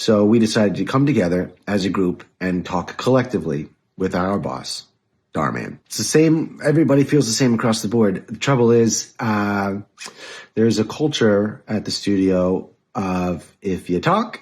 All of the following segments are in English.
So we decided to come together as a group and talk collectively with our boss, Dhar Mann. It's the same. Everybody feels the same across the board. The trouble is there's a culture at the studio of if you talk,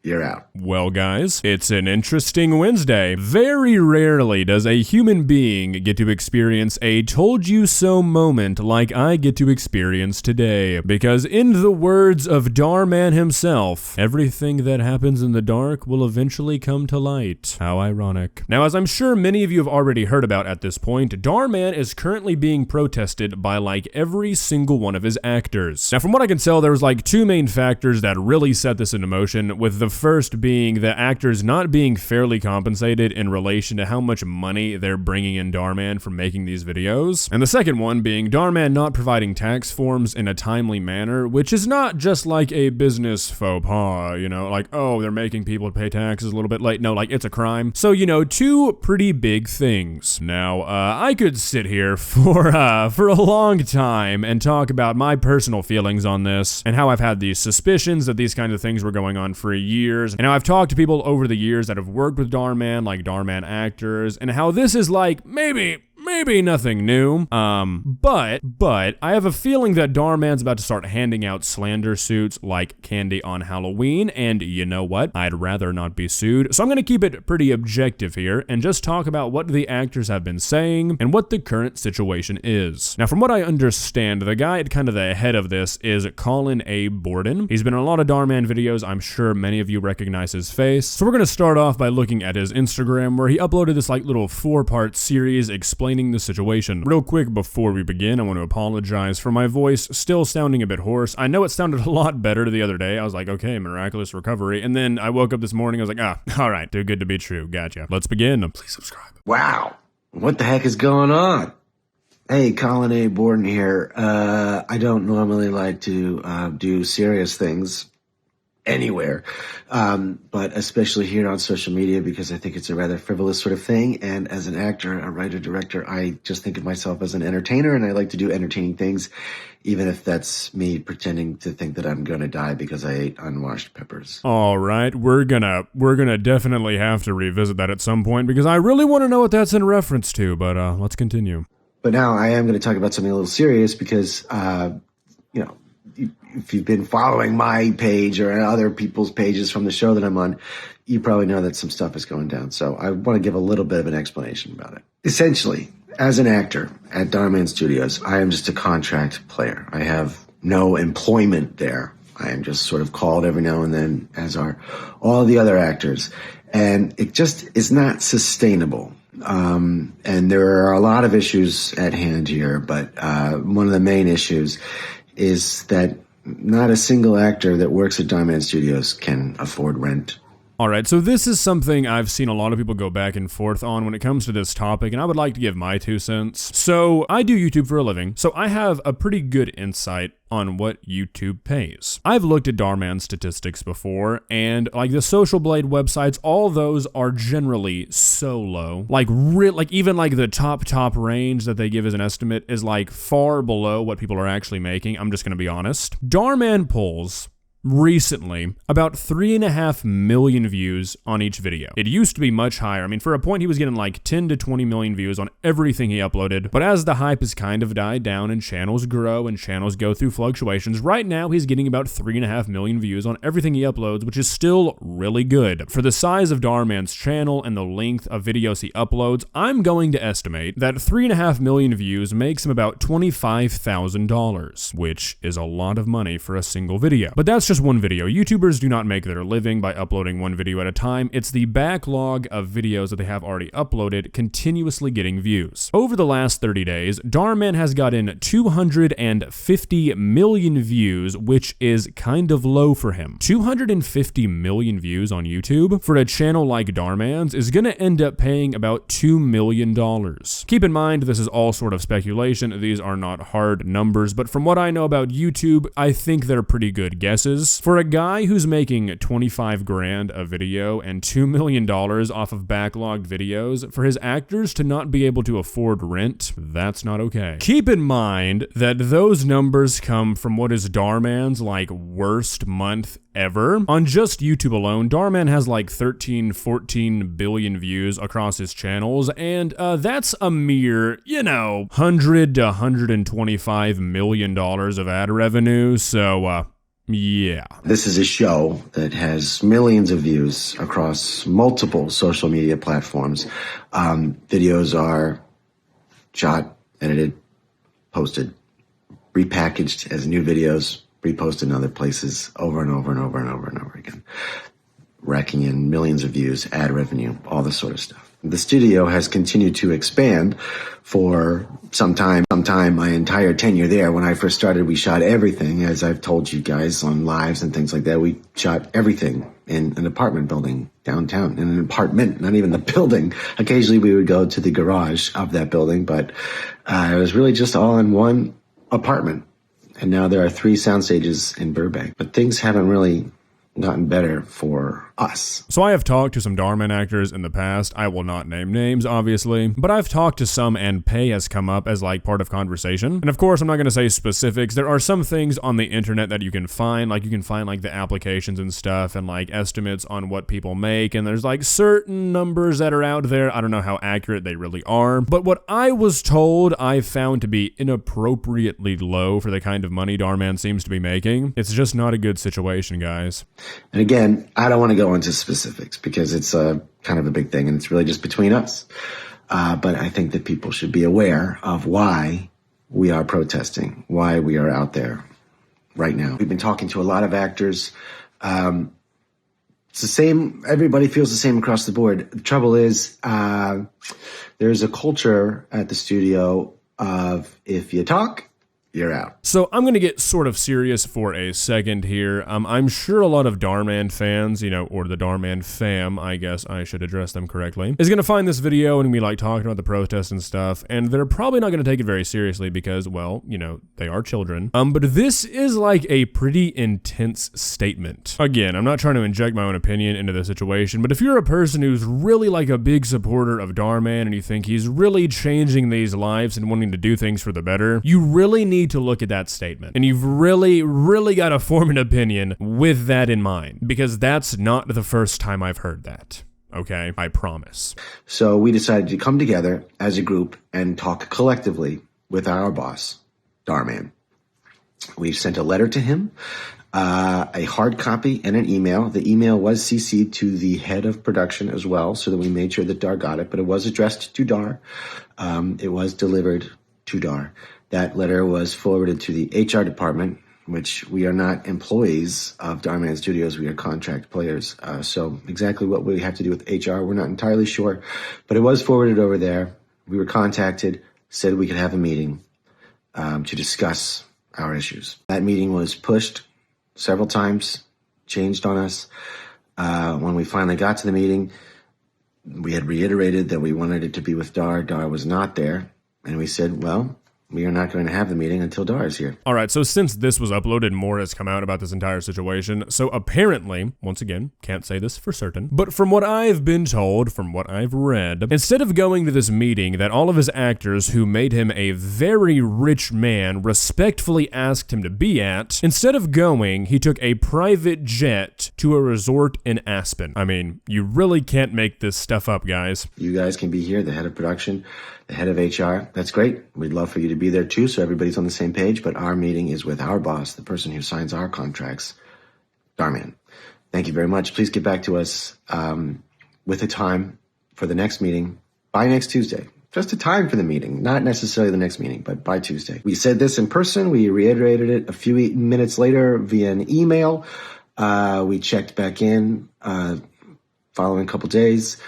you're out. Well, guys, it's an interesting Wednesday. Very rarely does a human being get to experience a told you so moment like I get to experience today. Because in the words of Dhar Mann himself, everything that happens in the dark will eventually come to light. How ironic. Now, as I'm sure many of you have already heard about at this point, Dhar Mann is currently being protested by like every single one of his actors. Now, from what I can tell, there was like two main factors that really set this into motion, with the first being the actors not being fairly compensated in relation to how much money they're bringing in Dhar Mann from making these videos. And the second one being Dhar Mann not providing tax forms in a timely manner, which is not just like a business faux pas, you know, like, oh, they're making people pay taxes a little bit late. No, like, it's a crime. So, you know, two pretty big things. Now, I could sit here for a long time and talk about my personal feelings on this and how I've had these suspicions that these kinds of things were going on for years. And now I've talked to people over the years that have worked with Dhar Mann, like Dhar Mann actors, and how this is like maybe nothing new. But I have a feeling that Dhar Mann's about to start handing out slander suits like candy on Halloween, and you know what? I'd rather not be sued. So I'm gonna keep it pretty objective here and just talk about what the actors have been saying and what the current situation is. Now, from what I understand, the guy at kind of the head of this is Colin A. Borden. He's been in a lot of Dhar Mann videos. I'm sure many of you recognize his face. So we're gonna start off by looking at his Instagram, where he uploaded this like little 4-part series explaining the situation. Real quick before we begin, I want to apologize for my voice still sounding a bit hoarse. I know it sounded a lot better the other day. I was like, okay, miraculous recovery. And then I woke up this morning, I was like, all right, too good to be true. Gotcha. Let's begin. Please subscribe. Wow. What the heck is going on? Hey, Colin A. Borden here. I don't normally like to do serious things anywhere, but especially here on social media, because I think it's a rather frivolous sort of thing. And as an actor, a writer, director, I just think of myself as an entertainer, and I like to do entertaining things, even if that's me pretending to think that I'm going to die because I ate unwashed peppers. All right, we're gonna definitely have to revisit that at some point, because I really want to know what that's in reference to, but let's continue. But now I am going to talk about something a little serious because, you know, if you've been following my page or other people's pages from the show that I'm on, you probably know that some stuff is going down. So I want to give a little bit of an explanation about it. Essentially, as an actor at Dhar Mann Studios, I am just a contract player. I have no employment there. I am just sort of called every now and then, as are all the other actors. And it just is not sustainable. And there are a lot of issues at hand here, but one of the main issues is that not a single actor that works at Dhar Mann Studios can afford rent. All right, so this is something I've seen a lot of people go back and forth on when it comes to this topic, and I would like to give my 2 cents. So I do YouTube for a living, so I have a pretty good insight on what YouTube pays. I've looked at Dhar Mann statistics before, and like the Social Blade websites, all those are generally so low. Like even like the top range that they give as an estimate is like far below what people are actually making. I'm just gonna be honest. Dhar Mann pulls recently about 3.5 million views on each video. It used to be much higher. I mean, for a point, he was getting like 10 to 20 million views on everything he uploaded. But as the hype has kind of died down and channels grow and channels go through fluctuations, right now he's getting about 3.5 million views on everything he uploads, which is still really good. For the size of Dhar Mann's channel and the length of videos he uploads, I'm going to estimate that 3.5 million views makes him about $25,000, which is a lot of money for a single video. But that's just one video. YouTubers do not make their living by uploading one video at a time. It's the backlog of videos that they have already uploaded continuously getting views. Over the last 30 days, Dhar Mann has gotten 250 million views, which is kind of low for him. 250 million views on YouTube for a channel like Dhar Mann's is gonna end up paying about $2 million. Keep in mind, this is all sort of speculation. These are not hard numbers, but from what I know about YouTube, I think they're pretty good guesses. is for a guy who's making 25 grand a video and $2 million off of backlogged videos, for his actors to not be able to afford rent, that's not okay. Keep in mind that those numbers come from what is Dhar Mann's like worst month ever. On just YouTube alone, Dhar Mann has like 14 billion views across his channels, and that's a mere, $100 to $125 million of ad revenue, so yeah. This is a show that has millions of views across multiple social media platforms. Videos are shot, edited, posted, repackaged as new videos, reposted in other places over and over and over and over and over again, racking in millions of views, ad revenue, all this sort of stuff. The studio has continued to expand for some time, my entire tenure there. When I first started, we shot everything, as I've told you guys on lives and things like that. We shot everything in an apartment building downtown, in an apartment, not even the building. Occasionally we would go to the garage of that building, but it was really just all in one apartment. And now there are 3 sound stages in Burbank, but things haven't really gotten better for us. So I have talked to some Dhar Mann actors in the past. I will not name names, obviously, but I've talked to some and pay has come up as like part of conversation. And of course, I'm not going to say specifics. There are some things on the internet that you can find, like the applications and stuff and like estimates on what people make. And there's like certain numbers that are out there. I don't know how accurate they really are, but what I was told I found to be inappropriately low for the kind of money Dhar Mann seems to be making. It's just not a good situation, guys. And again, I don't want to go into specifics because it's kind of a big thing and it's really just between us. But I think that people should be aware of why we are protesting, why we are out there right now. We've been talking to a lot of actors. It's the same. Everybody feels the same across the board. The trouble is there's a culture at the studio of if you talk, you're out. So I'm going to get sort of serious for a second here. I'm sure a lot of Dhar Mann fans, or the Dhar Mann fam, I guess I should address them correctly, is going to find this video and be like talking about the protests and stuff, and they're probably not going to take it very seriously because, well, they are children. But this is like a pretty intense statement. Again, I'm not trying to inject my own opinion into the situation, but if you're a person who's really like a big supporter of Dhar Mann and you think he's really changing these lives and wanting to do things for the better, you really need to look at that statement. And you've really got to form an opinion with that in mind, because that's not the first time I've heard that. Okay, I promise. So we decided to come together as a group and talk collectively with our boss, Dhar Mann. We sent a letter to him, a hard copy and an email. The email was CC'd to the head of production as well, so that we made sure that Dhar got it, but it was addressed to Dhar. It was delivered to Dhar. That letter was forwarded to the HR department, which we are not employees of Dhar Mann Studios. We are contract players. So exactly what we have to do with HR, we're not entirely sure. But it was forwarded over there. We were contacted, said we could have a meeting to discuss our issues. That meeting was pushed several times, changed on us. When we finally got to the meeting, we had reiterated that we wanted it to be with Dhar. Dhar was not there. And we said, well, we are not going to have the meeting until Dhar is here. All right, so since this was uploaded, more has come out about this entire situation. So apparently, once again, can't say this for certain, but from what I've been told, from what I've read, instead of going to this meeting that all of his actors who made him a very rich man respectfully asked him to be at, instead of going, he took a private jet to a resort in Aspen. I mean, you really can't make this stuff up, guys. You guys can be here, the head of production, the head of HR. That's great. We'd love for you to be there too, so everybody's on the same page, but our meeting is with our boss, the person who signs our contracts, Dhar Mann. Thank you very much. Please get back to us with a time for the next meeting by next Tuesday. Just a time for the meeting, not necessarily the next meeting, but by Tuesday. We said this in person. We reiterated it a few minutes later via an email. We checked back in following a couple days.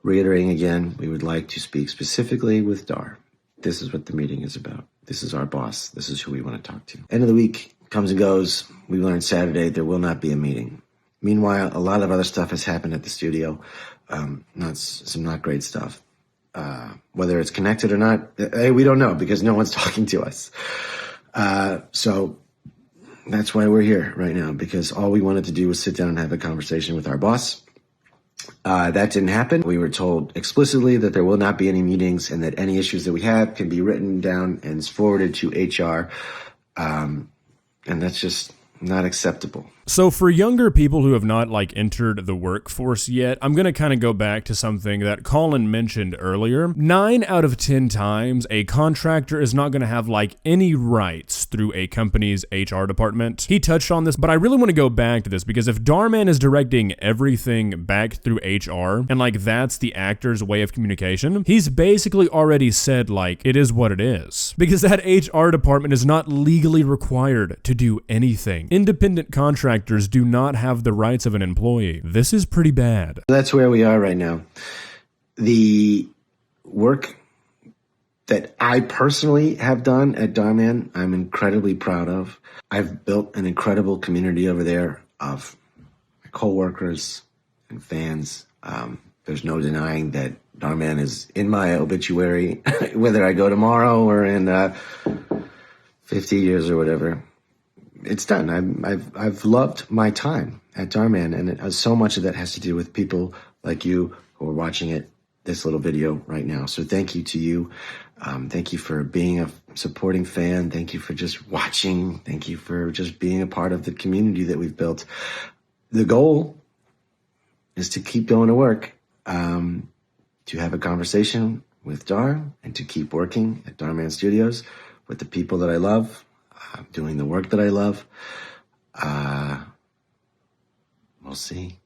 Reiterating again, we would like to speak specifically with Dhar. This is what the meeting is about. This is our boss. This is who we want to talk to. End of the week comes and goes. We learned Saturday there will not be a meeting. Meanwhile, a lot of other stuff has happened at the studio. Some not great stuff. Whether it's connected or not, we don't know because no one's talking to us. So that's why we're here right now, because all we wanted to do was sit down and have a conversation with our boss. That didn't happen. We were told explicitly that there will not be any meetings and that any issues that we have can be written down and forwarded to HR. And that's just not acceptable. So for younger people who have not entered the workforce yet, I'm going to kind of go back to something that Colin mentioned earlier. 9 out of 10 times, a contractor is not going to have any rights through a company's HR department. He touched on this, but I really want to go back to this because if Dhar Mann is directing everything back through HR and that's the actor's way of communication, he's basically already said it is what it is. Because that HR department is not legally required to do anything. Independent contractors do not have the rights of an employee. This is pretty bad. That's where we are right now. The work that I personally have done at Dhar Mann, I'm incredibly proud of. I've built an incredible community over there of coworkers and fans. There's no denying that Dhar Mann is in my obituary, whether I go tomorrow or in 50 years or whatever. It's done. I've loved my time at Dhar Mann, and so much of that has to do with people like you who are watching this little video right now. So thank you to you. Thank you for being a supporting fan. Thank you for just watching. Thank you for just being a part of the community that we've built. The goal is to keep going to work, to have a conversation with Dhar, and to keep working at Dhar Mann Studios with the people that I love. Doing the work that I love. We'll see.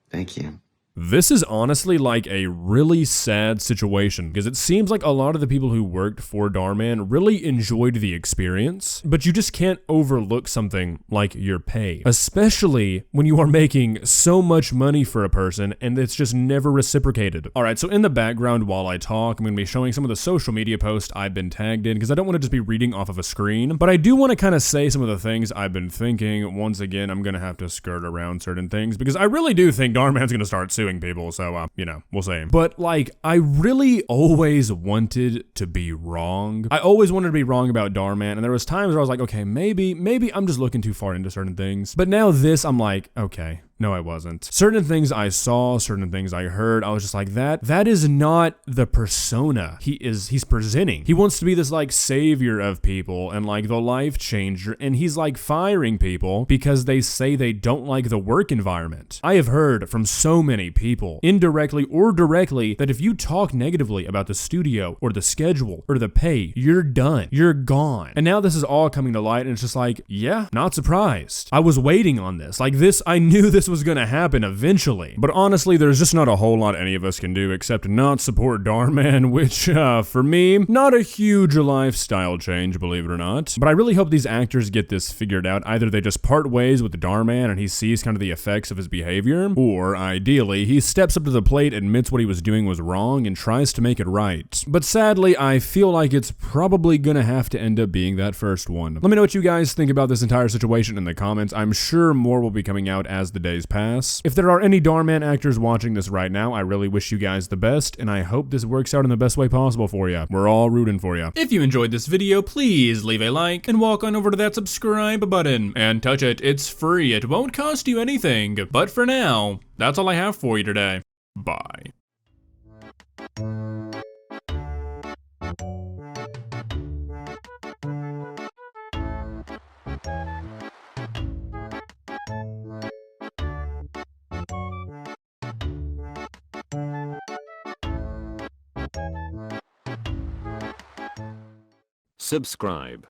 Thank you. This is honestly a really sad situation because it seems like a lot of the people who worked for Dhar Mann really enjoyed the experience, but you just can't overlook something like your pay, especially when you are making so much money for a person and it's just never reciprocated. All right, so in the background while I talk, I'm going to be showing some of the social media posts I've been tagged in because I don't want to just be reading off of a screen, but I do want to kind of say some of the things I've been thinking. Once again, I'm going to have to skirt around certain things because I really do think Dhar Mann's going to start suing people, so we'll see. But I really always wanted to be wrong. I always wanted to be wrong about Dhar Mann, and there was times where I was like, okay, maybe I'm just looking too far into certain things. But now this, I'm like, okay, no, I wasn't. Certain things I saw, certain things I heard, I was just like, that is not the persona he's presenting. He wants to be this savior of people and the life changer, and he's firing people because they say they don't like the work environment. I have heard from so many people, indirectly or directly, that if you talk negatively about the studio or the schedule or the pay, you're done. You're gone. And now this is all coming to light, and it's just yeah, not surprised. I was waiting on this. I knew this was going to happen eventually. But honestly, there's just not a whole lot any of us can do except not support Dhar Mann, which, for me, not a huge lifestyle change, believe it or not. But I really hope these actors get this figured out. Either they just part ways with Dhar Mann and he sees kind of the effects of his behavior, or ideally, he steps up to the plate, admits what he was doing was wrong, and tries to make it right. But sadly, I feel like it's probably gonna have to end up being that first one. Let me know what you guys think about this entire situation in the comments. I'm sure more will be coming out as the days pass. If there are any Dhar Mann actors watching this right now, I really wish you guys the best, and I hope this works out in the best way possible for you. We're all rooting for you. If you enjoyed this video, please leave a like and walk on over to that subscribe button and touch it. It's free. It won't cost you anything. But for now, that's all I have for you today. Bye. Subscribe.